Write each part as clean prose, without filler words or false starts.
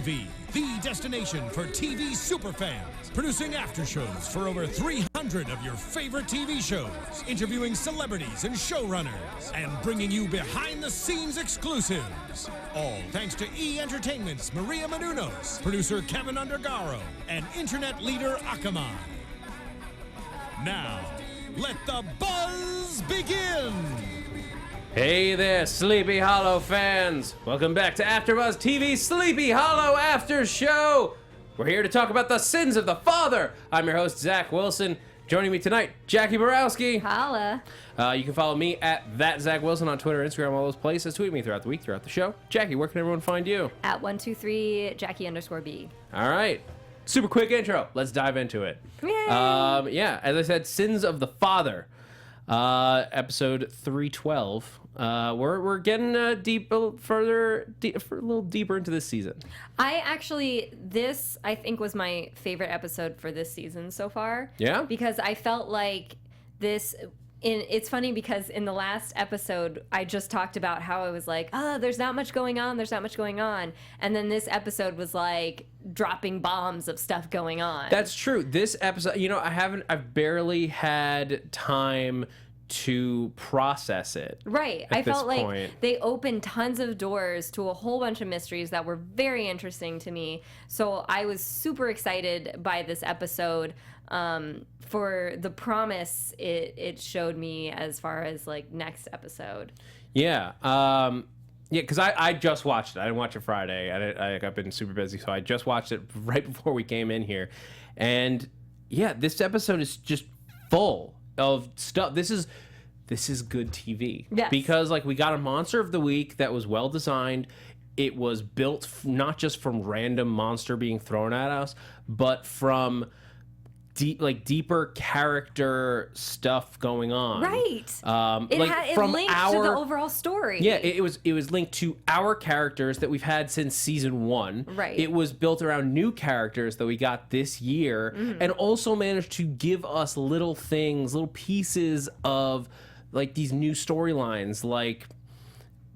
TV, the destination for TV superfans. Producing after shows for over 300 of your favorite TV shows. Interviewing celebrities and showrunners. And bringing you behind-the-scenes exclusives. All thanks to E! Entertainment's Maria Menounos, producer Kevin Undergaro, and internet leader Akamai. Now, let the buzz begin! Hey there, Sleepy Hollow fans! Welcome back to AFTERBUZZ TV Sleepy Hollow After Show! We're here to talk about the sins of the father! I'm your host, Zach Wilson. Joining me tonight, Jacque Borowski. Holla. You can follow me at @ZachWilson on Twitter, Instagram, all those places. Tweet me throughout the week, throughout the show. Jacque, where can everyone find you? At 123 Jackie_B. All right. Super quick intro. Let's dive into it. Yay! Yeah, as I said, Sins of the Father. Episode 312. We're getting a little deeper into this season. This I think was my favorite episode for this season so far. Yeah? Because I felt like this. It's funny because in the last episode, I just talked about how I was like, there's not much going on. And then this episode was like dropping bombs of stuff going on. That's true. This episode, I've barely had time to process it. Right. I felt like they opened tons of doors to a whole bunch of mysteries that were very interesting to me. So I was super excited by this episode. For the promise it showed me as far as like next episode. Yeah. Because I just watched it. I didn't watch it Friday. I've been super busy, so I just watched it right before we came in here. And yeah, this episode is just full of stuff. This is good TV. Yes. Because like we got a monster of the week that was well designed. It was built not just from random monster being thrown at us, but from deeper character stuff going on. Right. It linked to the overall story. Yeah, it was linked to our characters that we've had since season 1. Right. It was built around new characters that we got this year, and also managed to give us little things, little pieces of like these new storylines, like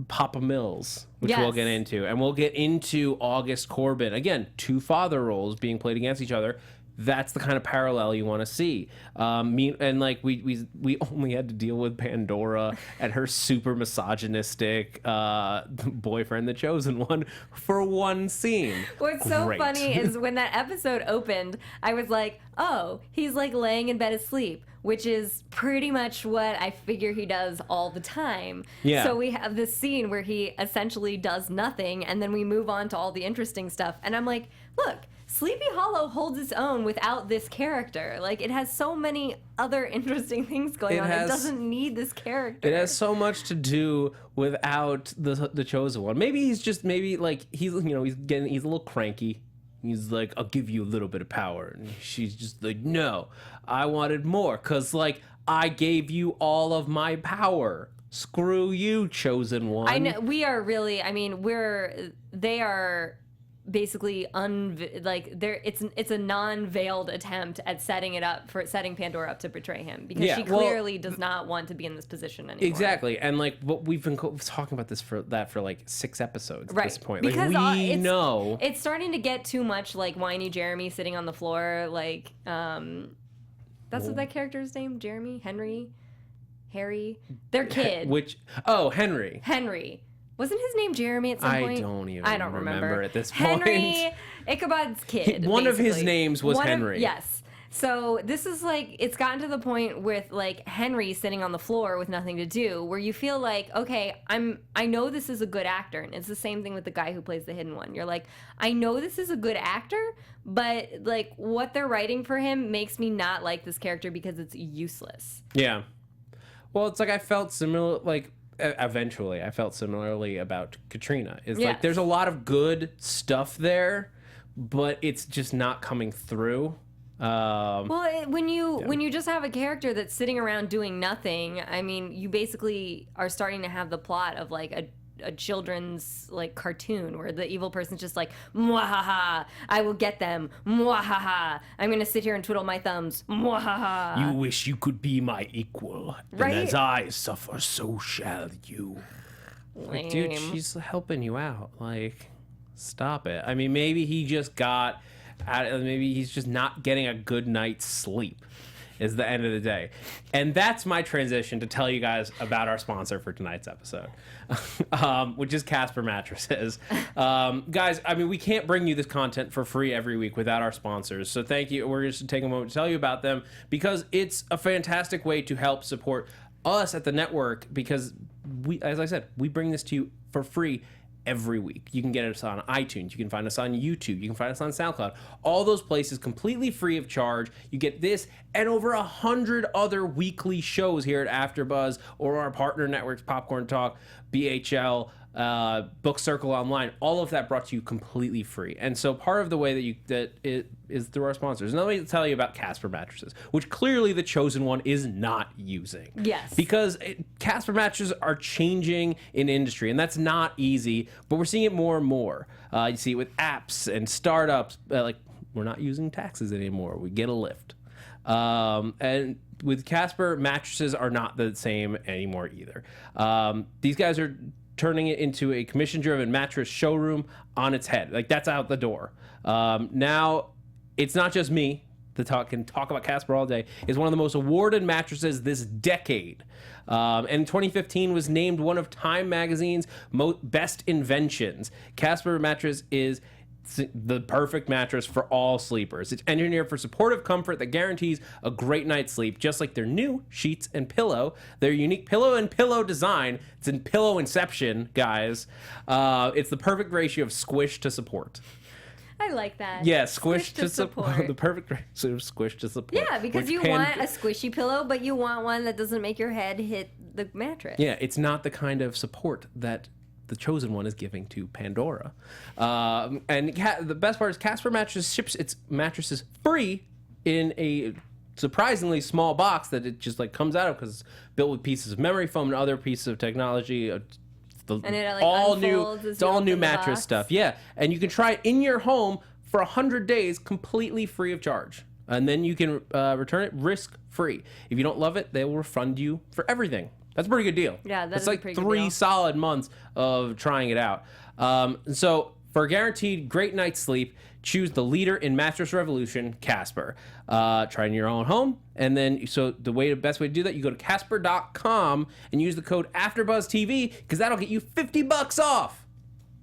Papa Mills, which we'll get into. And we'll get into August Corbin. Again, 2 father roles being played against each other. That's the kind of parallel you want to see. And like we only had to deal with Pandora and her super misogynistic boyfriend, the chosen one, for one scene. What's so funny is when that episode opened, I was like, oh, he's like laying in bed asleep, which is pretty much what I figure he does all the time. Yeah. So we have this scene where he essentially does nothing, and then we move on to all the interesting stuff. And I'm like, look, Sleepy Hollow holds its own without this character. Like, it has so many other interesting things going on. It doesn't need this character. It has so much to do without the chosen one. Maybe he's a little cranky. He's like, I'll give you a little bit of power. And she's just like, no, I wanted more. Because, like, I gave you all of my power. Screw you, chosen one. I know. They are basically it's a non-veiled attempt at setting Pandora up to betray him, because she clearly does not want to be in this position anymore. Exactly. And like we've been talking about this for like 6 episodes at this point. Because like we know it's starting to get too much like whiny Jeremy sitting on the floor, like that's what that character's name, Jeremy, Harry, their kid. Henry. Wasn't his name Jeremy at some point? I don't remember at this point. Henry, Ichabod's kid. One of his names was Henry. Yes. So this is like, it's gotten to the point with like Henry sitting on the floor with nothing to do, where you feel like, okay, I know this is a good actor, and it's the same thing with the guy who plays the hidden one. You're like, I know this is a good actor, but like what they're writing for him makes me not like this character because it's useless. Yeah. Well, it's like I felt similar, like eventually I felt similarly about Katrina. It's like there's a lot of good stuff there, but it's just not coming through. When you just have a character that's sitting around doing nothing, I mean, you basically are starting to have the plot of like a children's like cartoon where the evil person's just like, mwahaha, I will get them, mwahaha, I'm gonna sit here and twiddle my thumbs, mwahaha. You wish you could be my equal, right? And as I suffer, so shall you. Lame. Like, dude, she's helping you out. Like, Stop it. I mean, maybe he's just not getting a good night's sleep is the end of the day. And that's my transition to tell you guys about our sponsor for tonight's episode, which is Casper Mattresses. Guys, I mean, we can't bring you this content for free every week without our sponsors. So thank you. We're just taking a moment to tell you about them because it's a fantastic way to help support us at the network because we, as I said, we bring this to you for free every week. You can get us on iTunes. You can find us on YouTube. You can find us on SoundCloud. All those places completely free of charge. You get this and over 100 other weekly shows here at AfterBuzz or our partner networks, Popcorn Talk, BHL, Book Circle Online. All of that brought to you completely free. And so part of the way that it is through our sponsors. And let me tell you about Casper Mattresses, which clearly the Chosen One is not using. Yes. Because Casper mattresses are changing in industry, and that's not easy, but we're seeing it more and more. You see it with apps and startups, like we're not using taxes anymore. We get a lift. And with Casper, mattresses are not the same anymore either. These guys are turning it into a commission-driven mattress showroom on its head. Like, that's out the door. Now, it's not just me that can talk about Casper all day. It's one of the most awarded mattresses this decade. And in 2015 was named one of Time Magazine's best inventions. Casper mattress is the perfect mattress for all sleepers. It's engineered for supportive comfort that guarantees a great night's sleep, just like their new sheets and pillow. Their unique pillow design, it's in pillow inception, guys. It's the perfect ratio of squish to support. I like that. Yeah, squish to support. The perfect ratio of squish to support. Yeah, because you want a squishy pillow, but you want one that doesn't make your head hit the mattress. Yeah, it's not the kind of support that the Chosen One is giving to Pandora. And the best part is Casper Mattresses ships its mattresses free in a surprisingly small box that it just like comes out of because it's built with pieces of memory foam and other pieces of technology. And it like all new mattress stuff. Yeah, and you can try it in your home for 100 days completely free of charge. And then you can return it risk-free. If you don't love it, they will refund you for everything. That's a pretty good deal. Yeah, that's like 3 solid months of trying it out. So for a guaranteed great night's sleep, choose the leader in mattress revolution, Casper. Try it in your own home, and then so the best way to do that, you go to Casper.com and use the code AfterBuzzTV because that'll get you $50 off.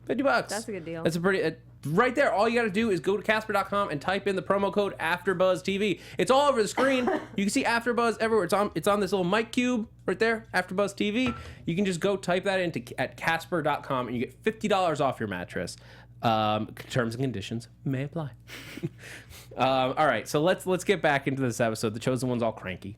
$50. That's a good deal. That's a pretty. Right there, all you got to do is go to Casper.com and type in the promo code AfterBuzzTV. It's all over the screen. You can see AfterBuzz everywhere. It's on this little mic cube right there, AfterBuzzTV. You can just go type that at Casper.com and you get $50 off your mattress. Terms and conditions may apply. All right, so let's get back into this episode. The Chosen One's all cranky,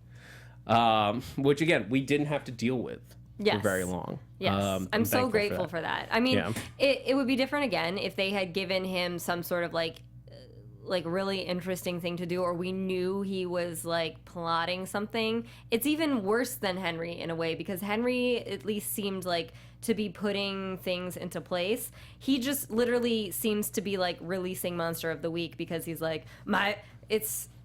which again we didn't have to deal with. Yes. For very long. Yes. I'm so grateful for that. I mean, it would be different again if they had given him some sort of like really interesting thing to do, or we knew he was like plotting something. It's even worse than Henry in a way because Henry at least seemed like to be putting things into place. He just literally seems to be like releasing Monster of the Week because he's like,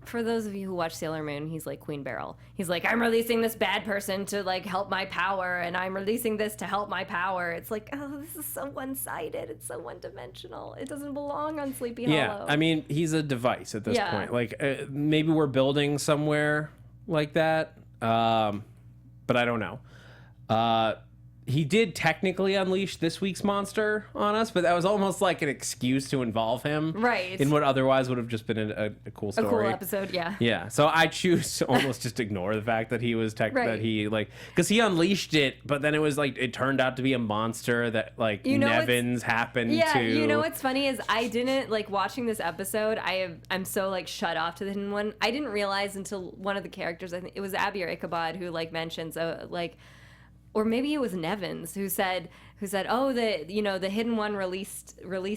for those of you who watch Sailor Moon, he's like Queen Beryl. He's like, I'm releasing this bad person to like help my power, and I'm releasing this to help my power. It's like, oh, this is so one-sided. It's so one-dimensional. It doesn't belong on Sleepy Hollow. Yeah, I mean, he's a device at this point. Like, maybe we're building somewhere like that, but I don't know. He did technically unleash this week's monster on us, but that was almost like an excuse to involve him, right? In what otherwise would have just been a cool story, a cool episode, yeah. Yeah, so I choose to almost just ignore the fact that he was that he like because he unleashed it, but then it was like it turned out to be a monster that like Nevin's happened to. Yeah, you know what's funny is I didn't like watching this episode. I'm so like shut off to the Hidden One. I didn't realize until one of the characters, I think it was Abby or Ichabod, who like mentions or maybe it was Nevin's who said, oh, the Hidden One released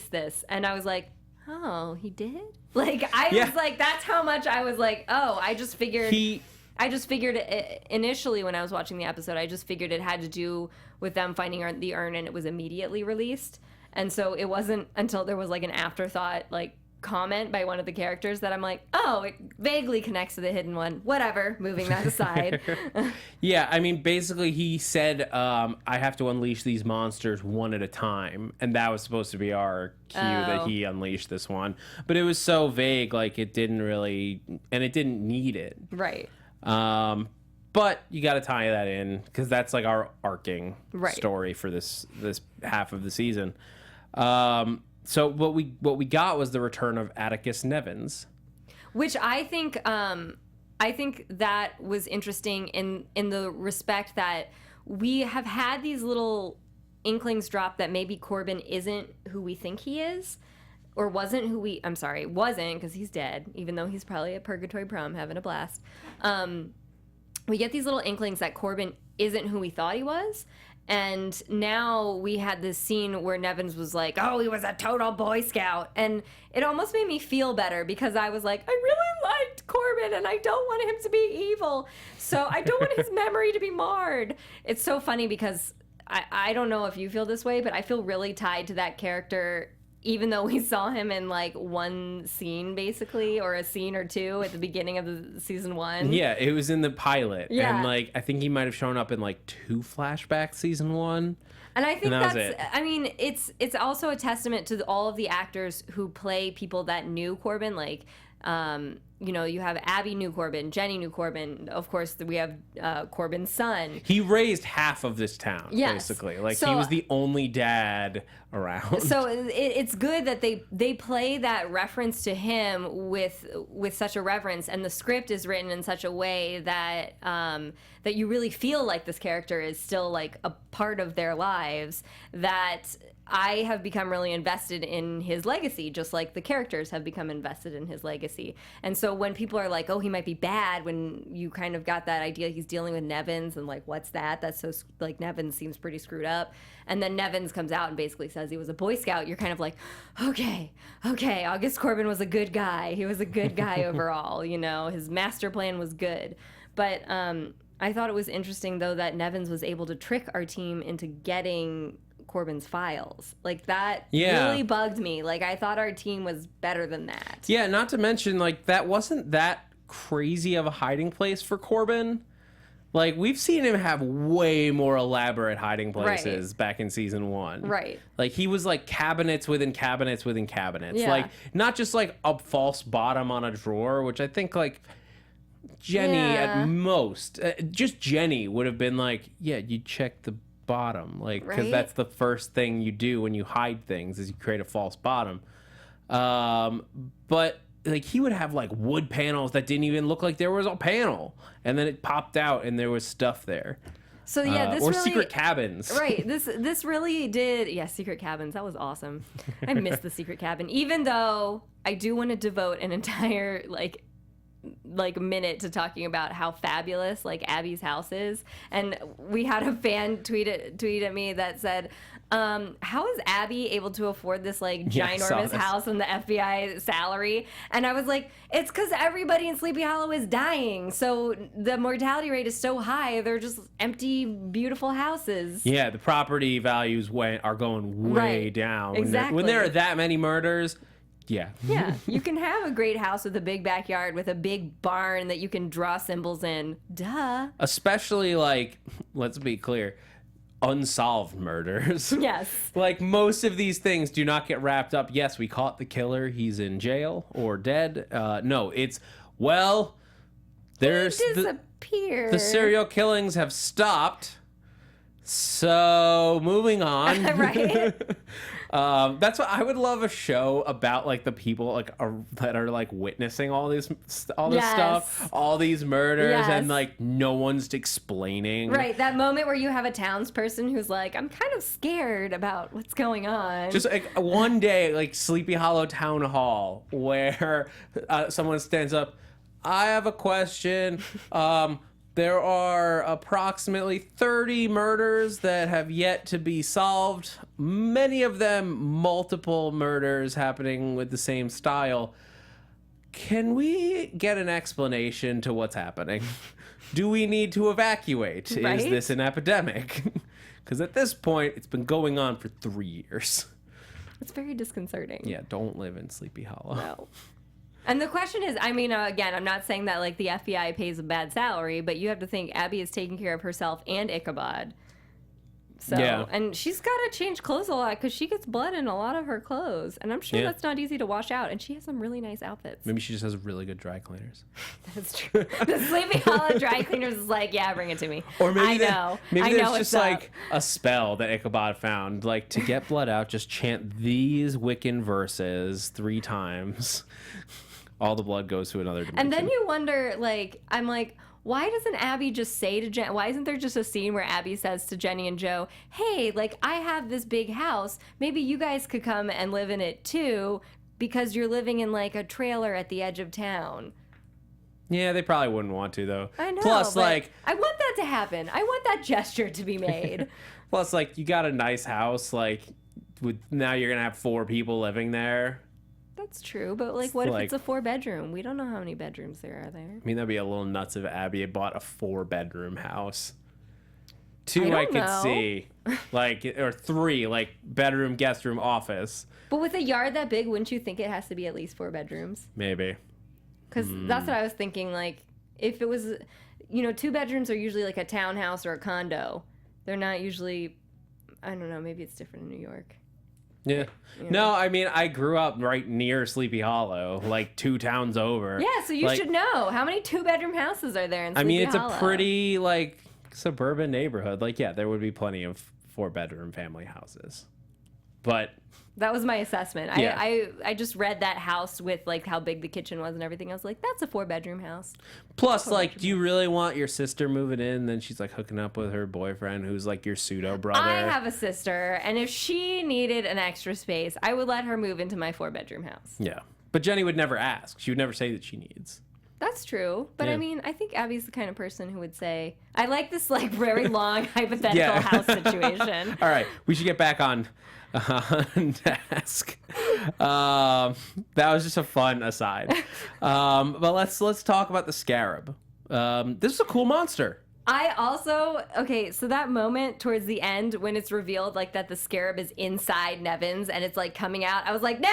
this, and I was like, oh, he did? Like I was like, that's how much I was like, oh, I just figured it, initially when I was watching the episode, I just figured it had to do with them finding the urn, and it was immediately released, and so it wasn't until there was like an afterthought, like comment by one of the characters that I'm like, oh, it vaguely connects to the hidden one. Whatever, moving that aside. Yeah, I mean, basically he said, I have to unleash these monsters one at a time. And that was supposed to be our cue that he unleashed this one. But it was so vague, like it didn't really, and it didn't need it. Right. But you got to tie that in because that's like our arcing Right. story for this half of the season. So what we got was the return of Atticus Nevins, Which I think that was interesting in the respect that we have had these little inklings drop that maybe Corbin isn't who we think he is, or wasn't because he's dead, even though he's probably at Purgatory Prom having a blast. We get these little inklings that Corbin isn't who we thought he was. And now we had this scene where Nevins was like, oh, he was a total Boy Scout. And it almost made me feel better because I was like, I really liked Corbin and I don't want him to be evil. So I don't want his memory to be marred. It's so funny because I don't know if you feel this way, but I feel really tied to that character, even though we saw him in like one scene basically, or a scene or two at the beginning of the season 1. Yeah, it was in the pilot. Yeah. And like I think he might have shown up in like 2 flashbacks season 1. And I think that was it. I mean, it's also a testament to all of the actors who play people that knew Corbin. Like, you have Abby knew Corbin, Jenny knew Corbin. Of course, we have Corbin's son. He raised half of this town, Yes. basically. Like So- he was the only dad around. So it's good that they play that reference to him with such a reverence, and the script is written in such a way that that you really feel like this character is still like a part of their lives. That I have become really invested in his legacy, just like the characters have become invested in his legacy. And so when people are like, oh, he might be bad, when you kind of got that idea he's dealing with Nevins and like, what's that? That's so, like, Nevins seems pretty screwed up. And then Nevins comes out and basically says he was a Boy Scout. You're kind of like, okay, August Corbin was a good guy. He was a good guy overall, his master plan was good. But I thought it was interesting, though, that Nevins was able to trick our team into getting Corbin's files. Like, that really bugged me. Like, I thought our team was better than that. Yeah, not to mention, like, that wasn't that crazy of a hiding place for Corbin. Like, we've seen him have way more elaborate hiding places back in season 1. Right. Like, he was, like, cabinets within cabinets within cabinets. Yeah. Like, not just, like, a false bottom on a drawer, which I think, like, Jenny at most, just Jenny would have been like, yeah, you check the bottom, like, because that's the first thing you do when you hide things is you create a false bottom. But like he would have like wood panels that didn't even look like there was a panel, and then it popped out and there was stuff there. So yeah, this or really, secret cabins. Right. This really did. Yeah, secret cabins. That was awesome. I missed the secret cabin, even though I do want to devote an entire like minute to talking about how fabulous like Abby's house is. And we had a fan tweet at me that said, how is Abby able to afford this like ginormous house and the FBI salary? And I was like, it's because everybody in Sleepy Hollow is dying, so the mortality rate is so high. They're just empty, beautiful houses. Yeah, the property values are going way down. Exactly. When there are that many murders. Yeah. Yeah, you can have a great house with a big backyard with a big barn that you can draw symbols in. Duh. Especially, like, let's be clear, unsolved murders. Yes. Like, most of these things do not get wrapped up. Yes, we caught the killer. He's in jail or dead. No, it's, well, there's He disappeared. the serial killings have stopped. So, moving on. Right? That's what I would love, a show about like the people like that are like witnessing all this stuff, all these murders, and like no one's explaining. Right, that moment where you have a townsperson who's like, I'm kind of scared about what's going on. Just like one day, like Sleepy Hollow Town Hall, where someone stands up. I have a question. There are approximately 30 murders that have yet to be solved. Many of them multiple murders happening with the same style. Can we get an explanation to what's happening? Do we need to evacuate? Right? Is this an epidemic? Because at this point, it's been going on for 3 years. It's very disconcerting. Yeah, don't live in Sleepy Hollow. No. And the question is, I mean, again, I'm not saying that like the FBI pays a bad salary, but you have to think Abby is taking care of herself and Ichabod. So, yeah. And she's got to change clothes a lot because she gets blood in a lot of her clothes. And I'm sure that's not easy to wash out. And she has some really nice outfits. Maybe she just has really good dry cleaners. That's true. The Sleepy Hollow dry cleaners is like, yeah, bring it to me. Or maybe maybe there's just like a spell that Ichabod found. Like, to get blood out, just chant these Wiccan verses 3 times. All the blood goes to another dimension. And then you wonder, like, I'm like, why doesn't Abby just say to Jen, why isn't there just a scene where Abby says to Jenny and Joe, hey, like, I have this big house. Maybe you guys could come and live in it too because you're living in, like, a trailer at the edge of town. Yeah, they probably wouldn't want to, though. I know. Plus, like, I want that to happen. I want that gesture to be made. Plus, like, you got a nice house. Like, now you're going to have 4 people living there. That's true, but like, what if it's a 4-bedroom? We don't know how many bedrooms there are there. I mean, that'd be a little nuts if Abby had bought a 4-bedroom house. 2 I could see, like, or 3, like bedroom, guest room, office. But with a yard that big, wouldn't you think it has to be at least 4 bedrooms? Maybe. Because that's what I was thinking. Like, if it was, 2 bedrooms are usually like a townhouse or a condo. They're not usually. I don't know. Maybe it's different in New York. Yeah. No, I mean, I grew up right near Sleepy Hollow, like 2 towns over. Yeah, so you should know. How many 2-bedroom houses are there in Sleepy Hollow? It's a pretty, like, suburban neighborhood. Like, yeah, there would be plenty of 4-bedroom family houses. But that was my assessment. Yeah. I just read that house with, like, how big the kitchen was and everything. I was like, that's a 4-bedroom house. Plus, like, do you really want your sister moving in? Then she's, like, hooking up with her boyfriend who's, like, your pseudo-brother. I have a sister, and if she needed an extra space, I would let her move into my 4-bedroom house. Yeah. But Jenny would never ask. She would never say that she needs. That's true. But I mean, I think Abby's the kind of person who would say, I like this, like, very long hypothetical house situation. All right. We should get back on task. That was just a fun aside. But let's talk about the Scarab. This is a cool monster. I also, so that moment towards the end when it's revealed, like, that the Scarab is inside Nevin's and it's, like, coming out, I was like, no,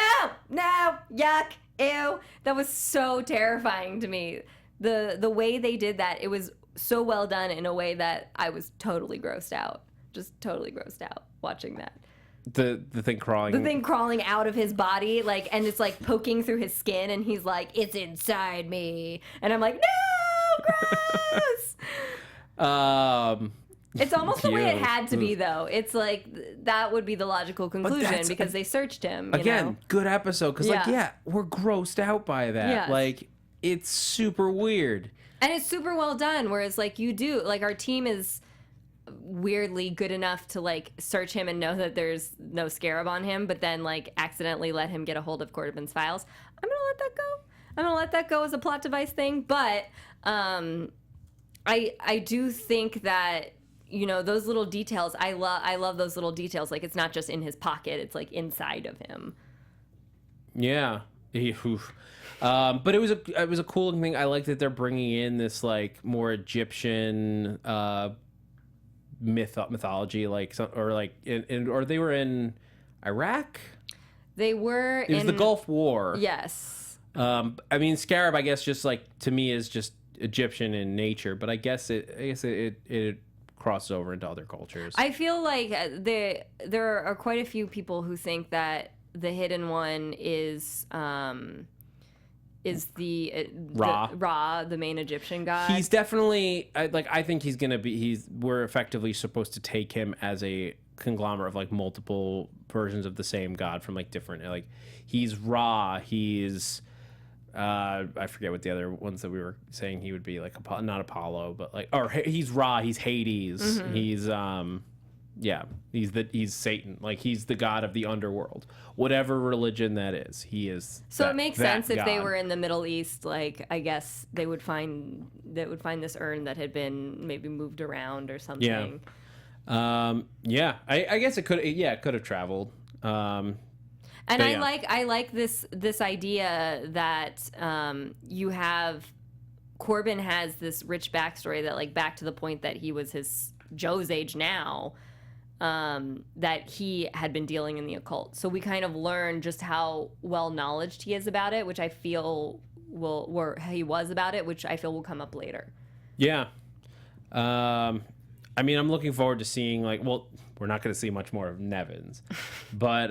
yuck, ew. That was so terrifying to me. The way they did that, it was so well done in a way that I was totally grossed out. Just totally grossed out watching that. The thing crawling. The thing crawling out of his body, like, and it's, like, poking through his skin, and he's like, it's inside me. And I'm like, no, gross! It's almost the way it had to be, though. It's like, that would be the logical conclusion because they searched him. Again, good episode. Because, we're grossed out by that. Yes. Like, it's super weird. And it's super well done, whereas, like, our team is weirdly good enough to, like, search him and know that there's no Scarab on him, but then, like, accidentally let him get a hold of Corbin's files. I'm gonna let that go. I'm gonna let that go as a plot device thing, but I do think that, those little details, I love those little details. Like, it's not just in his pocket, it's, like, inside of him. Yeah. But it was a cool thing. I like that they're bringing in this, like, more Egyptian mythology, like, or they were in Iraq. They were. It was the Gulf War. Yes. I mean, Scarab, I guess, just like to me is just Egyptian in nature, but I guess it crosses over into other cultures. I feel like there are quite a few people who think that the Hidden One is the Ra, the main Egyptian god. He's definitely I think he's gonna be. We're effectively supposed to take him as a conglomerate of, like, multiple versions of the same god from, like, different, like, he's Ra. He's I forget what the other ones that we were saying he would be, like, not Apollo, but, like, or he's Ra. He's Hades. Mm-hmm. He's Satan. Like, he's the god of the underworld. Whatever religion that is, he is. So it makes sense if they were in the Middle East. Like, I guess they would find this urn that had been maybe moved around or something. Yeah. I guess it could. Yeah, it could have traveled. And I like this idea that you have Corbin has this rich backstory that, like, back to the point that he was Joe's age now. that he had been dealing in the occult. So we kind of learn just how well knowledged he is about it, which I feel he was about it, which I feel will come up later. Yeah. I mean, I'm looking forward to seeing, like, well, we're not going to see much more of Nevin's, but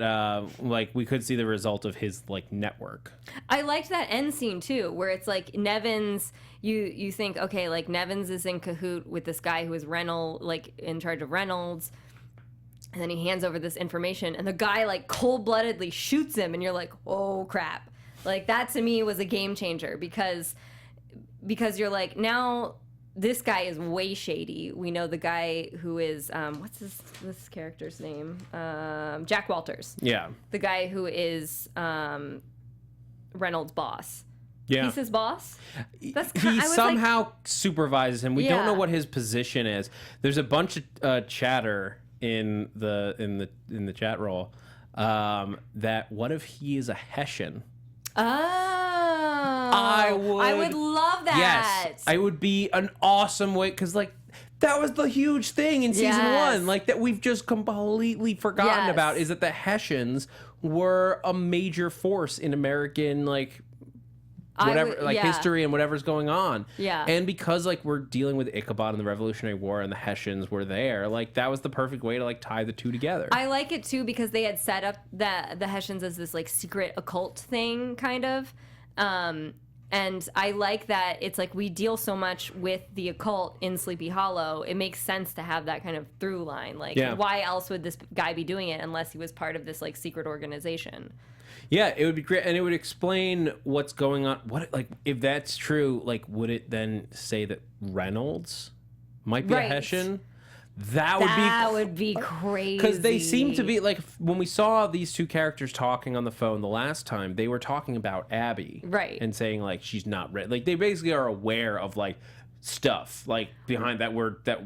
like we could see the result of his like network. I liked that end scene too, where it's like Nevin's. You think, okay, like Nevin's is in cahoot with this guy who is Reynolds, like in charge of Reynolds, and then he hands over this information, and the guy like cold-bloodedly shoots him, and you're like, oh crap! Like that to me was a game changer because you're like, now this guy is way shady. We know the guy who is what's this character's name? Jack Walters. Yeah. The guy who is Reynolds' boss. Yeah. He's his boss? He somehow supervises him. We don't know what his position is. There's a bunch of chatter in the chat roll that what if he is a Hessian? Oh. I would love that. Yes. I would be an awesome way, because like that was the huge thing in season one, like that we've just completely forgotten about, is that the Hessians were a major force in American like history and whatever's going on. Yeah. And because like we're dealing with Ichabod and the Revolutionary War and the Hessians were there, like that was the perfect way to like tie the two together. I like it too because they had set up the Hessians as this like secret occult thing kind of. And I like that it's like we deal so much with the occult in Sleepy Hollow. It makes sense to have that kind of through line. Like, why else would this guy be doing it unless he was part of this like secret organization? Yeah, it would be great, and it would explain what's going on. What, like, if that's true, like, would it then say that Reynolds might be a Hessian? That would be crazy. Because they seem to be, like, when we saw these two characters talking on the phone the last time, they were talking about Abby. Right. And saying, like, she's not ready. Like, they basically are aware of, like, stuff, like, behind that word that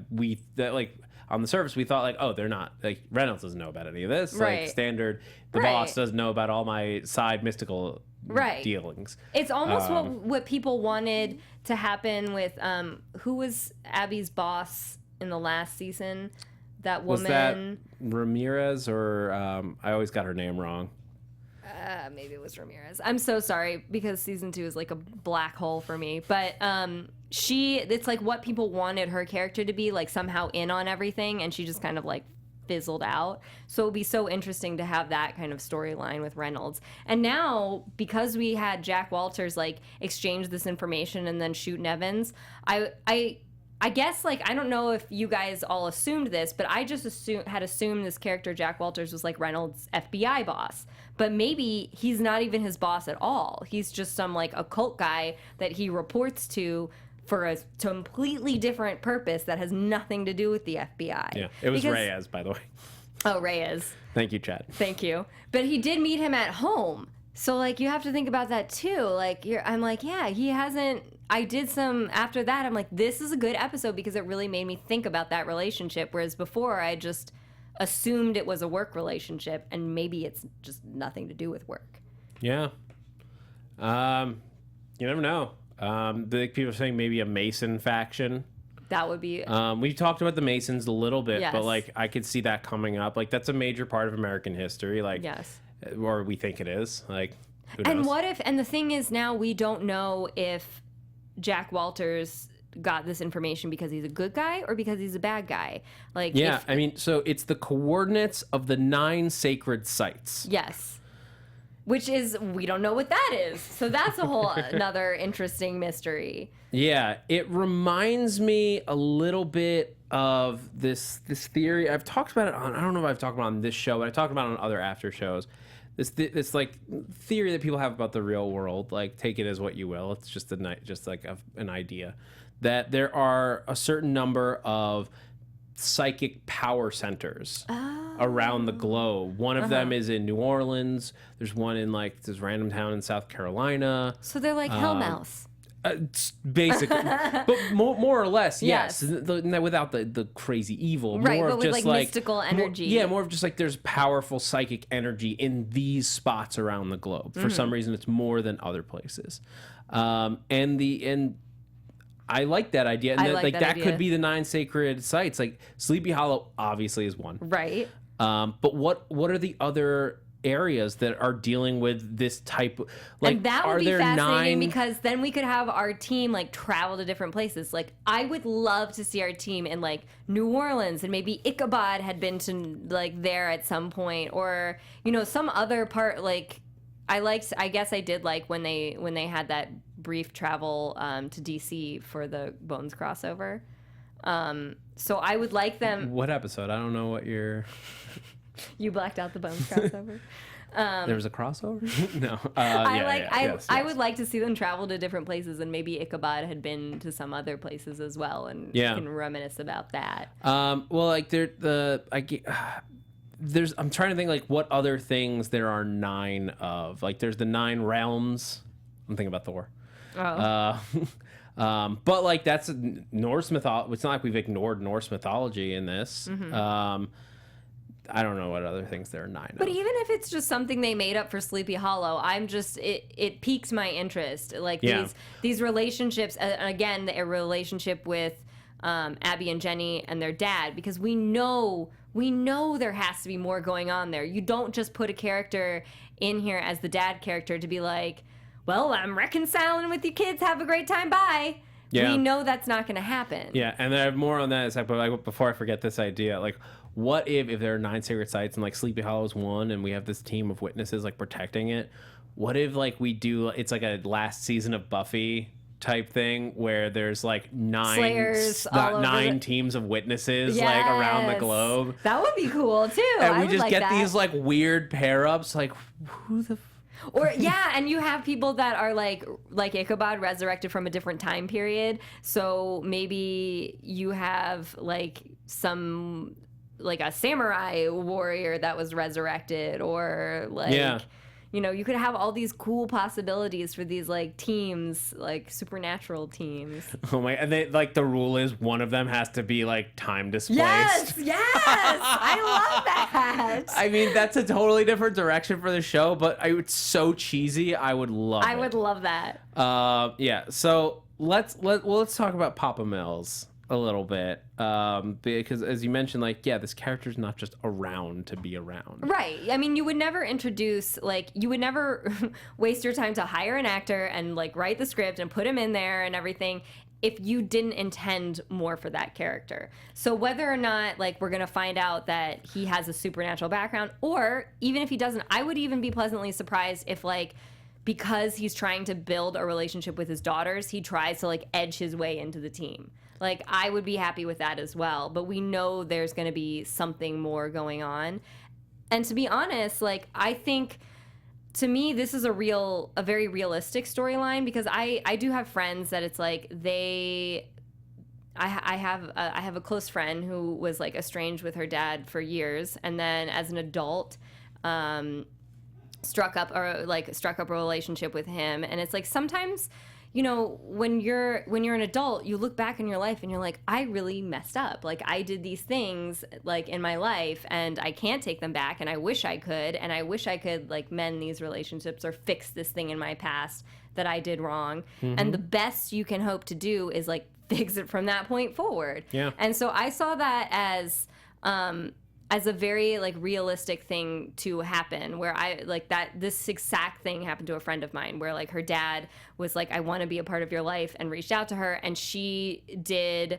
like, on the surface, we thought, like, oh, they're not, like, Reynolds doesn't know about any of this. Right. Like, standard, the boss doesn't know about all my side mystical dealings. It's almost what people wanted to happen with, who was Abby's boss in the last season? That woman. Was that Ramirez or I always got her name wrong. Maybe it was Ramirez. I'm so sorry because season 2 is like a black hole for me. But it's like what people wanted her character to be, like somehow in on everything, and she just kind of like fizzled out. So it would be so interesting to have that kind of storyline with Reynolds. And now, because we had Jack Walters like exchange this information and then shoot Nevin's, I guess, like, I don't know if you guys all assumed this, but I just had assumed this character, Jack Walters, was like Reynolds' FBI boss. But maybe he's not even his boss at all. He's just some, like, occult guy that he reports to for a completely different purpose that has nothing to do with the FBI. Yeah, it was Reyes, by the way. Oh, Reyes. Thank you, Chad. Thank you. But he did meet him at home. So, like, you have to think about that, too. Like, I'm like, yeah, he hasn't... after that, I'm like, this is a good episode because it really made me think about that relationship, whereas before I just assumed it was a work relationship, and maybe it's just nothing to do with work. Yeah. You never know. The people are saying maybe a Mason faction. That would be... we talked about the Masons a little bit, but, like, I could see that coming up. Like, that's a major part of American history. Like, or we think it is. Like, who knows? And what if... And the thing is, now we don't know if Jack Walters got this information because he's a good guy or because he's a bad guy. Like, I mean, so it's the coordinates of the 9 sacred sites. Yes. Which is, we don't know what that is. So that's a whole another interesting mystery. Yeah, it reminds me a little bit of this theory. I've talked about it on, I don't know if I've talked about it on this show, but I talked about it on other after shows. This like theory that people have about the real world, like take it as what you will. It's just an idea that there are a certain number of psychic power centers around the globe. One of them is in New Orleans. There's one in like this random town in South Carolina. So they're like Hellmouth. Basically, but more or less, yes. Without the crazy evil, right? More but of with just like mystical energy. More of just like there's powerful psychic energy in these spots around the globe. For some reason, it's more than other places. And I like that idea. And I like that that idea. could be the 9 sacred sites. Like Sleepy Hollow obviously is one. Right. But what are the other areas that are dealing with this type of, like, and that would are be there fascinating 9 because then we could have our team like travel to different places. Like I would love to see our team in like New Orleans, and maybe Ichabod had been to like there at some point, or you know, some other part. Like I guess I did like when they had that brief travel to DC for the Bones crossover. So I would like them. What episode? I don't know what you're. You blacked out the Bones crossover. There was a crossover? No. I would like to see them travel to different places, and maybe Ichabod had been to some other places as well, and can reminisce about that. Well, like I'm trying to think like what other things there are 9 of. Like there's the 9 realms. I'm thinking about Thor. Oh. But like that's Norse mythology. It's not like we've ignored Norse mythology in this. Mm-hmm. I don't know what other things there are 9 But of. even if it's just something they made up for Sleepy Hollow, it piqued my interest. Like these relationships, again, a relationship with Abby and Jenny and their dad, because we know there has to be more going on there. You don't just put a character in here as the dad character to be like, well, I'm reconciling with you kids, have a great time, bye. Yeah. We know that's not going to happen. Yeah, and I have more on that. But like, before I forget this idea, like, what if there are 9 sacred sites and like Sleepy Hollow is one, and we have this team of witnesses like protecting it? What if like we do? It's like a last season of Buffy type thing where there's like 9 Slayers all over teams of witnesses like around the globe. That would be cool too. And we would just like get that. these like weird pair ups. Like who the. Or and you have people that are like Ichabod resurrected from a different time period. So maybe you have like some like a samurai warrior that was resurrected, or like you know, you could have all these cool possibilities for these like teams, like supernatural teams. Oh my! And they like the rule is one of them has to be like time displaced. Yes, I love that. I mean, that's a totally different direction for the show, but it's so cheesy. I would love it. I would love that. Yeah. So let's talk about Papa Mills a little bit, because as you mentioned, like, this character's not just around to be around. Right. I mean, you would never waste your time to hire an actor and like write the script and put him in there and everything if you didn't intend more for that character. So whether or not like we're gonna find out that he has a supernatural background, or even if he doesn't, I would even be pleasantly surprised if like, because he's trying to build a relationship with his daughters, he tries to like edge his way into the team. Like, I would be happy with that as well. But we know there's going to be something more going on. And to be honest, like, I think, to me, this is a very realistic storyline, because I do have friends that it's like I have a close friend who was like estranged with her dad for years, and then as an adult, struck up a relationship with him. And it's like sometimes, you know, when you're an adult, you look back in your life and you're like, I really messed up. Like, I did these things like in my life and I can't take them back, and I wish I could, and I wish I could like mend these relationships or fix this thing in my past that I did wrong. Mm-hmm. And the best you can hope to do is like fix it from that point forward. Yeah. And so I saw that as a very like realistic thing to happen, where I like that this exact thing happened to a friend of mine, where like her dad was like, I want to be a part of your life, and reached out to her, and she did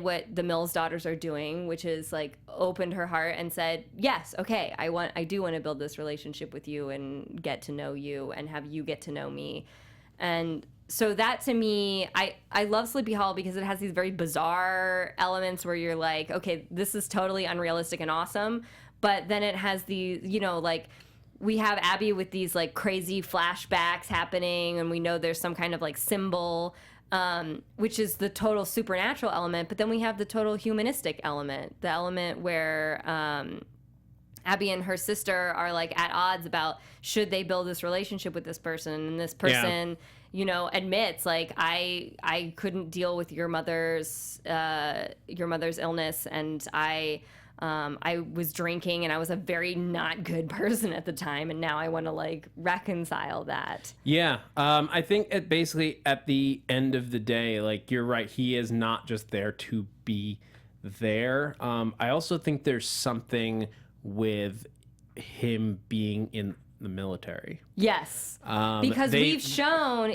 what the Mills daughters are doing, which is like opened her heart and said, yes, okay, I do want to build this relationship with you and get to know you and have you get to know me. And so that, to me, I love Sleepy Hollow because it has these very bizarre elements where you're like, okay, this is totally unrealistic and awesome. But then it has the, you know, like, we have Abby with these like crazy flashbacks happening, and we know there's some kind of like symbol, which is the total supernatural element. But then we have the total humanistic element, the element where Abby and her sister are like at odds about should they build this relationship with this person, and this person, you know, admits like, I couldn't deal with your mother's illness, and I I was drinking and I was a very not good person at the time, and now I want to like reconcile that. Yeah, I think basically at the end of the day, like you're right, he is not just there to be there. I also think there's something with him being in the military. Yes, because we've shown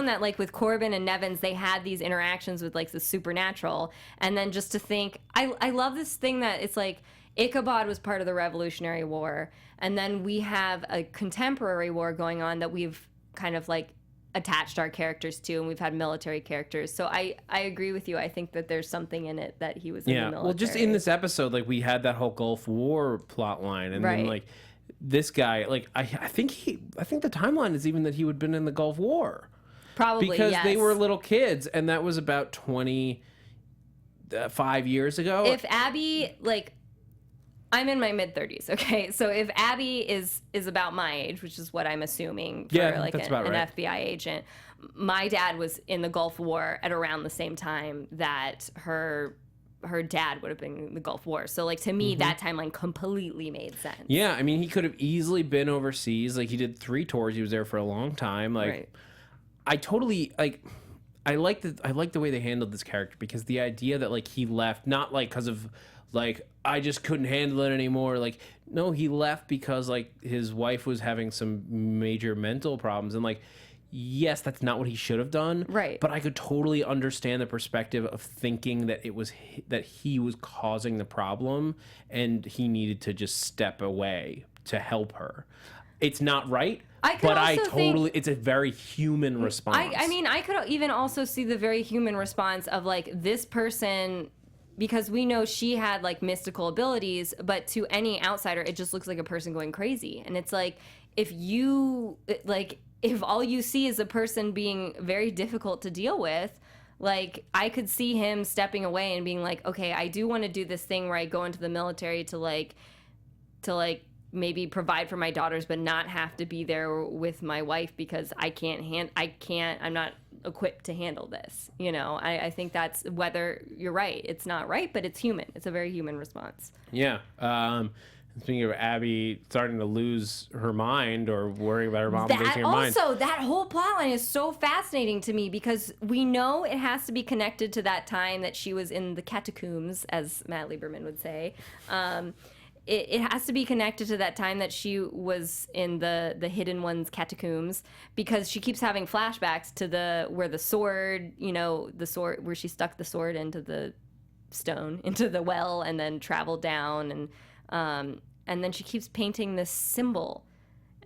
that like with Corbin and Nevin's, they had these interactions with like the supernatural, and then just to think, I love this thing that it's like Ichabod was part of the Revolutionary War, and then we have a contemporary war going on that we've kind of like attached our characters to, and we've had military characters. So I agree with you. I think that there's something in it that he was in the military. Well, just in this episode, like we had that whole Gulf War plot line, and then like this guy, like I think the timeline is even that he would have been in the Gulf War. Probably, because yes. they were little kids, and that was about 25 years ago. If Abby, like, I'm in my mid-30s, okay? So if Abby is about my age, which is what I'm assuming for like an FBI agent, my dad was in the Gulf War at around the same time that her dad would have been in the Gulf War. So like to me, that timeline completely made sense. Yeah, I mean, he could have easily been overseas. Like he did 3 tours. He was there for a long time. Like I totally like. I like the way they handled this character, because the idea that like he left not like because of like I just couldn't handle it anymore. Like no, he left because like his wife was having some major mental problems, and like yes, that's not what he should have done. Right. But I could totally understand the perspective of thinking that that he was causing the problem and he needed to just step away to help her. It's not right. It's a very human response. I mean, I could even also see the very human response of like this person, because we know she had like mystical abilities, but to any outsider, it just looks like a person going crazy. And it's like, if all you see is a person being very difficult to deal with, like I could see him stepping away and being like, okay, I do want to do this thing where I go into the military to maybe provide for my daughters, but not have to be there with my wife because I'm not equipped to handle this. You know, I think that's, whether you're right, it's not right, but it's human. It's a very human response. Yeah. Speaking of Abby starting to lose her mind or worrying about her mom losing her mind. Also, that whole plotline is so fascinating to me, because we know it has to be connected to that time that she was in the catacombs, as Matt Lieberman would say. It has to be connected to that time that she was in the Hidden One's catacombs, because she keeps having flashbacks to where the sword, where she stuck the sword into the stone, into the well, and then traveled down, and then she keeps painting this symbol.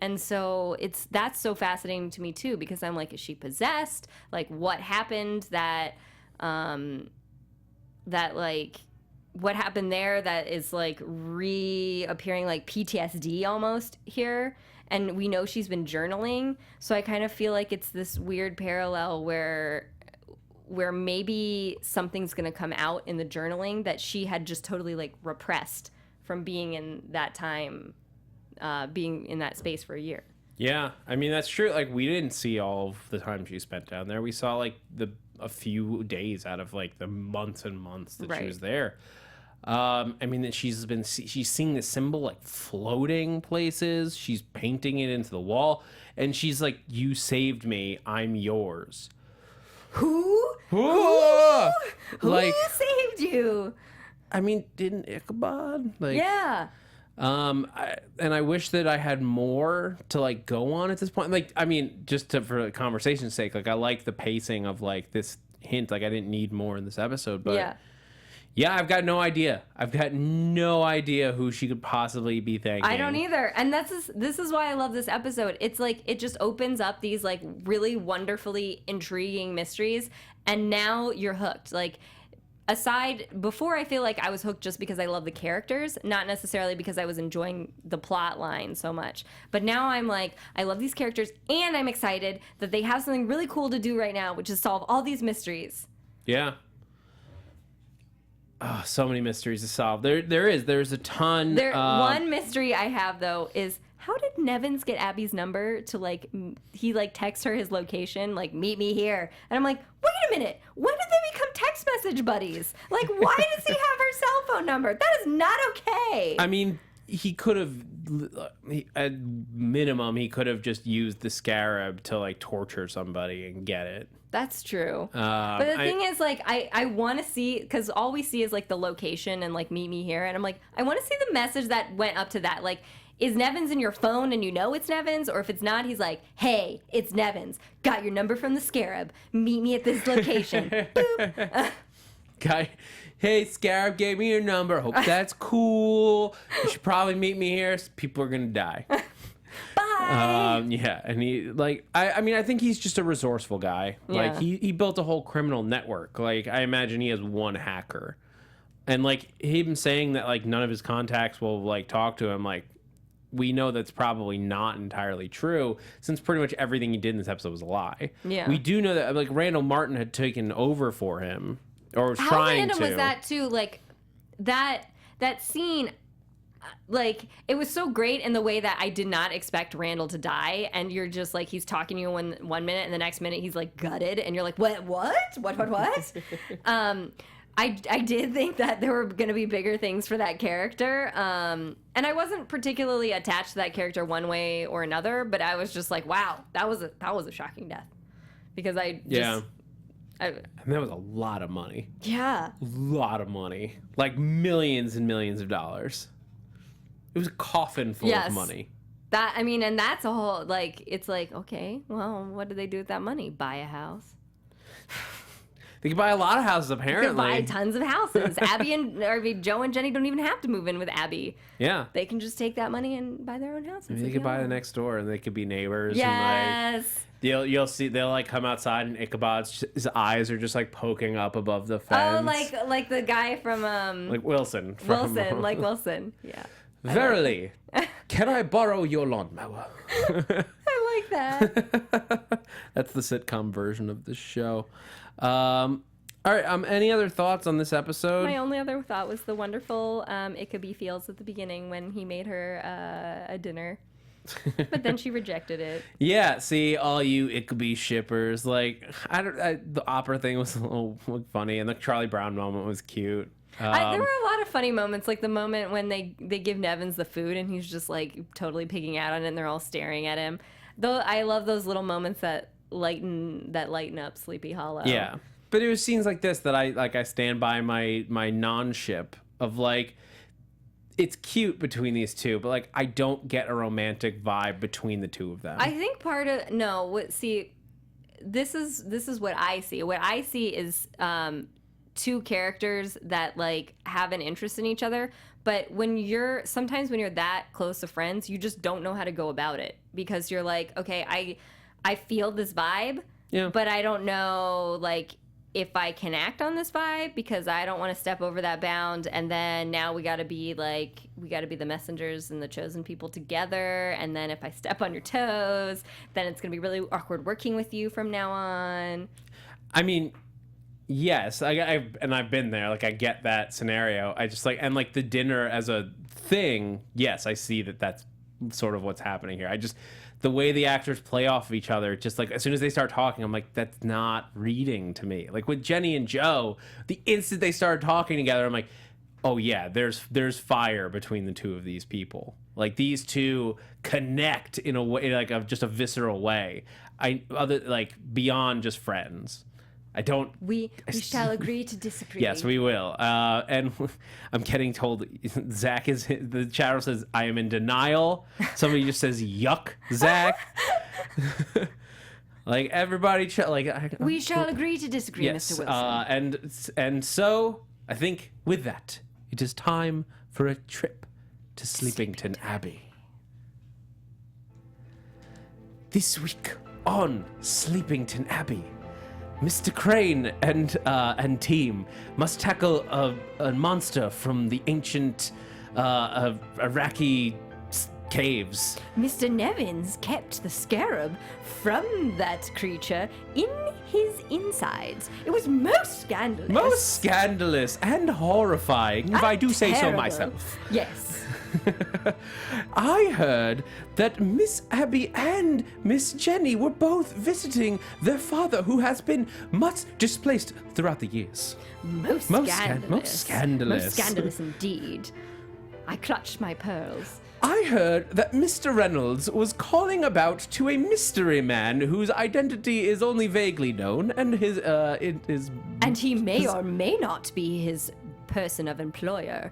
And so that's so fascinating to me too, because I'm like, is she possessed? Like, what happened what happened there that is like reappearing, like PTSD almost here? And we know she's been journaling, so I kind of feel like it's this weird parallel where maybe something's going to come out in the journaling that she had just totally like repressed from being in that time, being in that space for a year. Yeah, I mean, that's true. Like, we didn't see all of the time she spent down there. We saw like a few days out of like the months and months that she was there. I mean, that she's seeing the symbol like floating places. She's painting it into the wall, and she's like, "You saved me. I'm yours." Who like, saved you? I mean, didn't Ichabod? Like, yeah. And I wish that I had more to like go on at this point. Like, I mean, for the conversation's sake, like I like the pacing of like this hint. Like I didn't need more in this episode, but yeah, I've got no idea. I've got no idea who she could possibly be thanking. I don't either. And this is why I love this episode. It's like, it just opens up these like really wonderfully intriguing mysteries, and now you're hooked. Like, before, I feel like I was hooked just because I love the characters, not necessarily because I was enjoying the plot line so much. But now I'm like, I love these characters, and I'm excited that they have something really cool to do right now, which is solve all these mysteries. Yeah. Oh, so many mysteries to solve. There's a ton. One mystery I have, though, is how did Nevins get Abby's number to, like, he, like, texts her his location, like, meet me here. And I'm like, wait a minute. When did they become text message buddies? Like, why does he have her cell phone phone number. That is not okay. I mean, he could have, at minimum, he could have just used the Scarab to like torture somebody and get it. That's true. But the thing is, like, I want to see, because all we see is like the location and like meet me here, and I'm like, I want to see the message that went up to that. Like, is Nevin's in your phone and you know it's Nevin's? Or if it's not, he's like, hey, it's Nevin's. Got your number from the Scarab. Meet me at this location. Boop. Guy, hey, Scarab gave me your number. Hope that's cool. You should probably meet me here. People are going to die. Bye. Yeah, and he, like, I mean, I think he's just a resourceful guy. Yeah. Like, he built a whole criminal network. Like, I imagine he has one hacker. And, like, him saying that, like, none of his contacts will, like, talk to him, like, we know that's probably not entirely true, since pretty much everything he did in this episode was a lie. Yeah. We do know that, like, Randall Martin had taken over for him, or was How trying random to. was that too? Like, that scene, like, it was so great in the way that I did not expect Randall to die, and you're just like, he's talking to you one minute, and the next minute he's like gutted, and you're like, what? I did think that there were going to be bigger things for that character, and I wasn't particularly attached to that character one way or another, but I was just like, wow, that was a shocking death, because I just, and that was a lot of money. Yeah. A lot of money. Like millions and millions of dollars. It was a coffin full of money. That, I mean, and that's a whole, like, it's like, okay, well, what do they do with that money? Buy a house? They could buy a lot of houses, apparently. They could buy tons of houses. Joe and Jenny don't even have to move in with Abby. Yeah. They can just take that money and buy their own house. Maybe they could buy the next door, and they could be neighbors. Yes. And, like, you'll see, they'll, like, come outside, and Ichabod's his eyes are just, like, poking up above the fence. Oh, like the guy from... like Wilson. Like Wilson. Yeah. Verily, can I borrow your lawnmower? I like that. That's the sitcom version of the show. All right. Any other thoughts on this episode? My only other thought was the wonderful Ichabod feels at the beginning when he made her a dinner, but then she rejected it. Yeah. See, all you Ichabod shippers, like, the opera thing was a little funny, and the Charlie Brown moment was cute. There were a lot of funny moments, like the moment when they give Nevin's the food and he's just like totally pigging out on it, and they're all staring at him. Though I love those little moments that lighten up Sleepy Hollow. Yeah, but it was scenes like this that I stand by my non-ship of, like, it's cute between these two, but, like, I don't get a romantic vibe between the two of them. I think this is what I see. What I see is two characters that, like, have an interest in each other, but sometimes when you're that close to friends, you just don't know how to go about it, because you're like, okay, I feel this vibe, but I don't know, like, if I can act on this vibe, because I don't want to step over that bound, and then now we got to be the messengers and the chosen people together, and then if I step on your toes, then it's going to be really awkward working with you from now on. I mean, yes, I've been there. Like, I get that scenario. I just, like, and, like, the dinner as a thing, yes, I see that's sort of what's happening here. The way the actors play off of each other, just, like, as soon as they start talking, I'm like, that's not reading to me. Like, with Jenny and Joe, the instant they started talking together, I'm like, oh yeah, there's fire between the two of these people. Like, these two connect in a way, like, of just a visceral way. Like, beyond just friends. We shall agree to disagree. Yes, we will. And I'm getting told Zach the chatter says, I am in denial. Somebody just says, yuck, Zach. Like, everybody, we shall agree to disagree, yes, Mr. Wilson. And so, I think with that, it is time for a trip to Sleepington Abbey. This week on Sleepington Abbey, Mr. Crane and team must tackle a monster from the ancient Iraqi caves. Mr. Nevin's kept the Scarab from that creature in his insides. It was most scandalous. Most scandalous and horrifying, if I do say so terrible. myself. Yes. I heard that Miss Abby and Miss Jenny were both visiting their father, who has been much displaced throughout the years. Most scandalous. Most scandalous. Most scandalous indeed. I clutched my pearls. I heard that Mr. Reynolds was calling about to a mystery man whose identity is only vaguely known, and And he may or may not be his person of employer.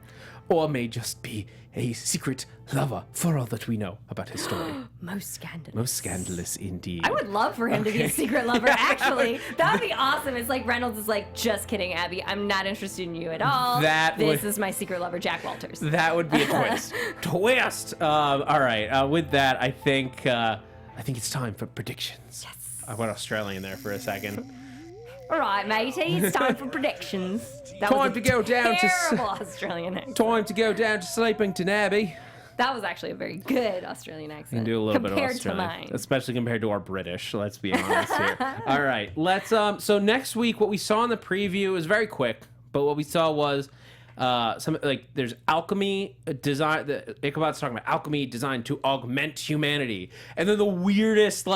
or may just be a secret lover, for all that we know about his story. Most scandalous. Most scandalous indeed. I would love for him to be a secret lover, actually. That would be awesome. It's like Reynolds is like, just kidding, Abby. I'm not interested in you at all. This is my secret lover, Jacque Walters. That would be a twist. Twist! All right, with that, I think it's time for predictions. Yes. I went Australian there for a second. All right, matey, it's time for predictions. That Time was a to go down to terrible Australian accent. Time to go down to Sleepington Abbey. That was actually a very good Australian accent. You can do a little bit of compared Australian, to mine. especially compared to our British. Let's be honest here. All right, let's. So next week, what we saw in the preview is very quick, but what we saw was there's alchemy design. The Ichabod's talking about alchemy designed to augment humanity, and then the weirdest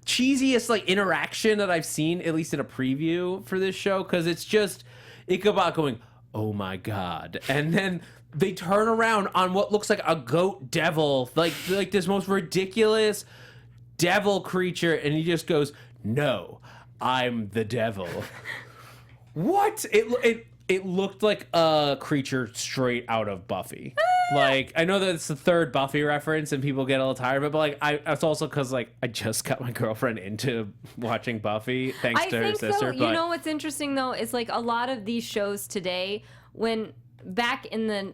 cheesiest interaction that I've seen, at least in a preview for this show, because it's just Ichabod going, "Oh my god," and then they turn around on what looks like a goat devil, like this most ridiculous devil creature, and he just goes, "No, I'm the devil." What? It looked like a creature straight out of Buffy. Like, I know that it's the third Buffy reference and people get a little tired of it, but it's also because I just got my girlfriend into watching Buffy thanks to her sister. You know what's interesting though is like a lot of these shows today, when back in the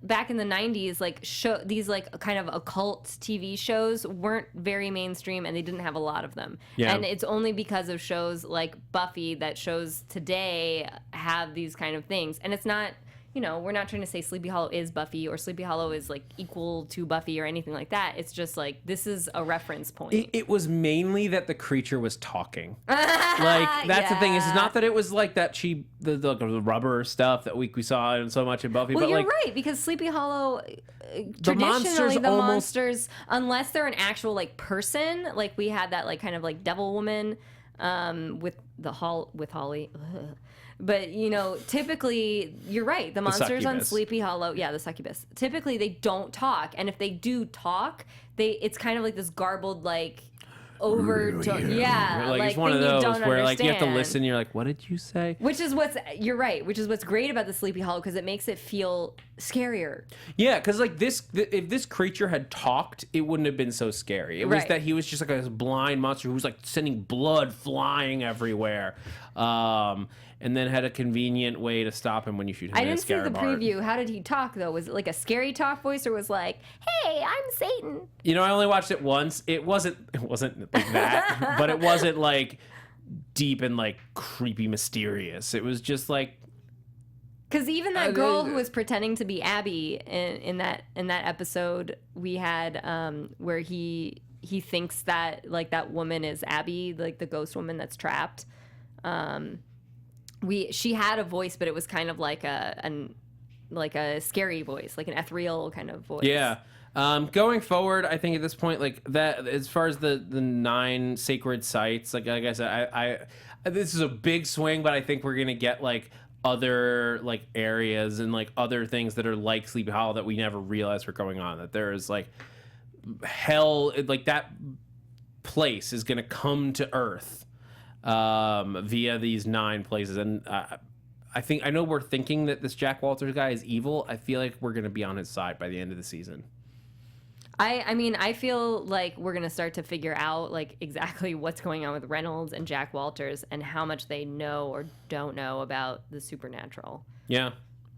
90s, these kind of occult TV shows weren't very mainstream and they didn't have a lot of them. Yeah. And it's only because of shows like Buffy that shows today have these kind of things. And it's not, we're not trying to say Sleepy Hollow is Buffy or Sleepy Hollow is equal to Buffy or anything like that. It's just this is a reference point. It was mainly that the creature was talking. That's the thing. It's not that it was like that the rubber stuff that we saw in so much in Buffy. Well, but you're right, because Sleepy Hollow, traditionally the monsters, unless they're an actual person, like we had that kind of devil woman with Holly. Ugh. But, typically, you're right. The monsters on Sleepy Hollow, the succubus, typically they don't talk. And if they do talk, it's kind of like this garbled, it's one of those where you have to listen. You're like, what did you say? You're right. Which is what's great about the Sleepy Hollow, because it makes it feel scarier. Yeah, because if this creature had talked, it wouldn't have been so scary. It was that he was just this blind monster who was sending blood flying everywhere. And then had a convenient way to stop him when you shoot him. I didn't see the preview. How did he talk though? Was it a scary talk voice, or was "Hey, I'm Satan"? I only watched it once. It wasn't like that, but it wasn't deep and creepy, mysterious. It was just because even that girl who was pretending to be Abby in that episode we had, where he thinks that that woman is Abby, the ghost woman that's trapped. She had a voice, but it was kind of like a scary voice, like an ethereal kind of voice. Yeah. Going forward, I think at this point, that as far as the 9 sacred sites, like I said, I this is a big swing, but I think we're gonna get other areas and other things that are like Sleepy Hollow that we never realized were going on. That there is hell, that place is gonna come to Earth. Via these 9 places, and I know we're thinking that this Jacque Walters guy is evil. I feel like we're gonna be on his side by the end of the season. I feel like we're gonna start to figure out exactly what's going on with Reynolds and Jacque Walters and how much they know or don't know about the supernatural. Yeah,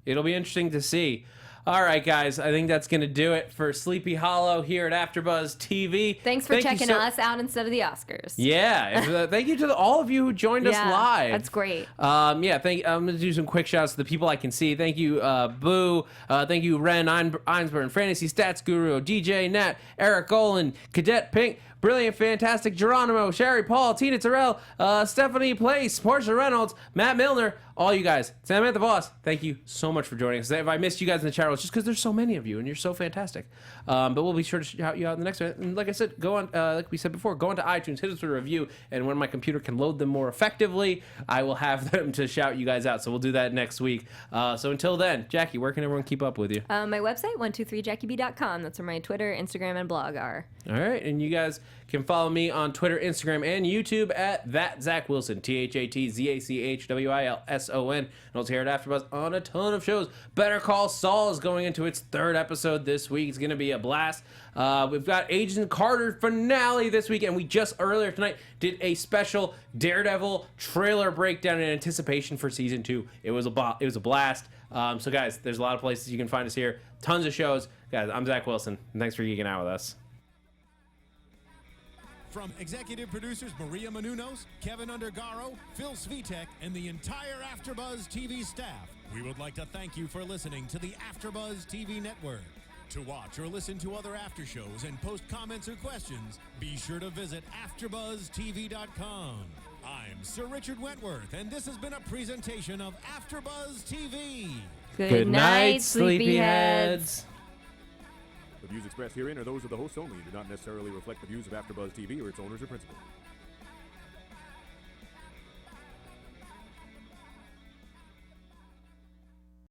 it'll be interesting to see. All right, guys. I think that's going to do it for Sleepy Hollow here at AfterBuzz TV. Thanks for checking us out instead of the Oscars. Yeah. Thank you to all of you who joined us live. That's great. I'm going to do some quick shouts to the people I can see. Thank you, Boo. Thank you, Ren Einsburn, Fantasy Stats Guru, DJ Nat, Eric Golan, Cadet Pink, Brilliant, Fantastic, Geronimo, Sherry, Paul, Tina Terrell, Stephanie Place, Portia Reynolds, Matt Milner, all you guys. Samantha Boss, thank you so much for joining us. If I missed you guys in the chat room, it's just because there's so many of you and you're so fantastic. But we'll be sure to shout you out in the next one. And like I said, go on, like we said before, go onto iTunes, hit us with a review, and when my computer can load them more effectively, I will have them to shout you guys out. So we'll do that next week. So until then, Jackie, where can everyone keep up with you? My website, 123jackieb.com. That's where my Twitter, Instagram, and blog are. All right, and you guys can follow me on Twitter, Instagram, and YouTube at that Zach Wilson, ThatZachWilson. And also here at AfterBuzz on a ton of shows. Better Call Saul is going into its 3rd episode this week. It's going to be a blast. We've got Agent Carter finale this week, and we just earlier tonight did a special Daredevil trailer breakdown in anticipation for season 2. It was a blast. So guys, there's a lot of places you can find us here. Tons of shows. Guys, I'm Zach Wilson, and thanks for geeking out with us. From executive producers Maria Menounos, Kevin Undergaro, Phil Svitek, and the entire AfterBuzz TV staff, we would like to thank you for listening to the AfterBuzz TV network. To watch or listen to other after shows and post comments or questions, be sure to visit AfterBuzzTV.com. I'm Sir Richard Wentworth, and this has been a presentation of AfterBuzz TV. Good night, sleepyheads. The views expressed herein are those of the hosts only and do not necessarily reflect the views of AfterBuzz TV or its owners or principals.